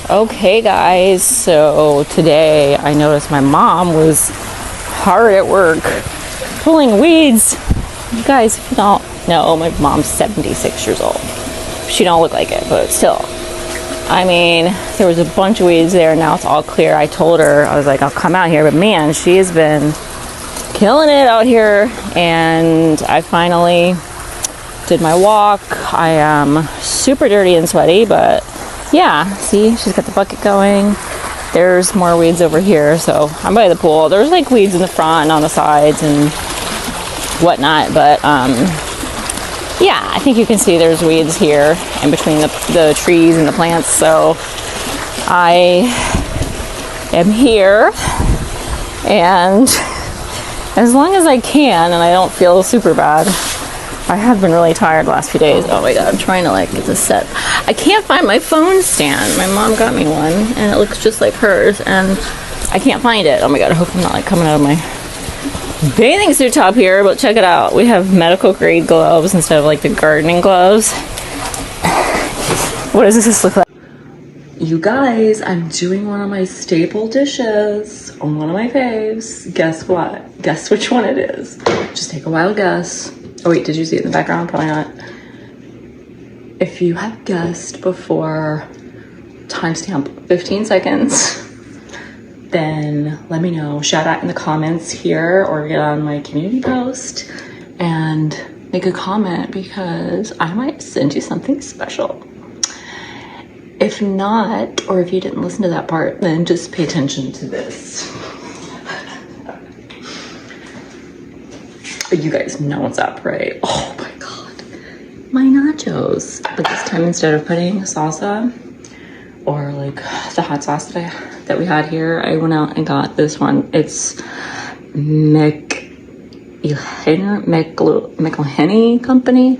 Okay guys, so today I noticed my mom was hard at work pulling weeds. You guys, if you don't know, my mom's 76 years old. She don't look like it, but still. I mean, there was a bunch of weeds there, now it's all clear. I told her, I was like, I'll come out here, but man, she has been killing it out here, and I finally did my walk. I am super dirty and sweaty, but yeah, see, she's got the bucket going. There's more weeds over here, so I'm by the pool. There's like weeds in the front and on the sides and whatnot, but yeah, I think you can see there's weeds here in between the trees and the plants. So I am here, and as long as I can and I don't feel super bad. I have been really tired the last few days. Oh my god, I'm trying to like get this set. I can't find my phone stand. My mom got me one and it looks just like hers and I can't find it. Oh my god, I hope I'm not like coming out of my bathing suit top here, but check it out. We have medical grade gloves instead of like the gardening gloves. What does this look like? You guys, I'm doing one of my staple dishes on one of my faves. Guess what? Guess which one it is. Just take a wild guess. Oh wait, did you see it in the background? Probably not. If you have guessed before timestamp 15 seconds, then let me know. Shout out in the comments here or get on my community post and make a comment because I might send you something special. If not, or if you didn't listen to that part, then just pay attention to this. You guys know what's up, right? Oh my god, my nachos. But this time, instead of putting salsa or like the hot sauce that we had here, I went out and got this one. It's McElhenney Company.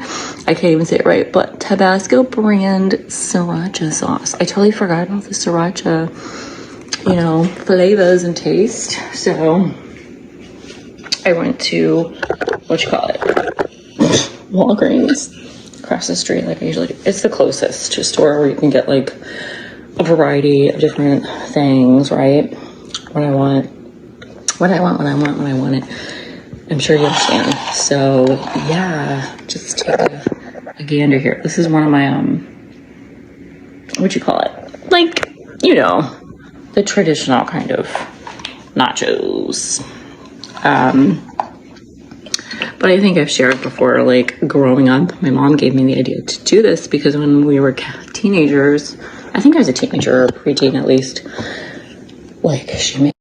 I can't even say it right, but Tabasco brand sriracha sauce. I totally forgot about the sriracha, you know, flavors and taste. So I went to, Walgreens across the street like I usually do. It's the closest to a store where you can get like a variety of different things, right? When I want it. I'm sure you understand. So yeah, just take a gander here. This is one of my, like, you know, the traditional kind of nachos. But I think I've shared before, like growing up, my mom gave me the idea to do this because when we were teenagers, I think I was a teenager or preteen at least, like she made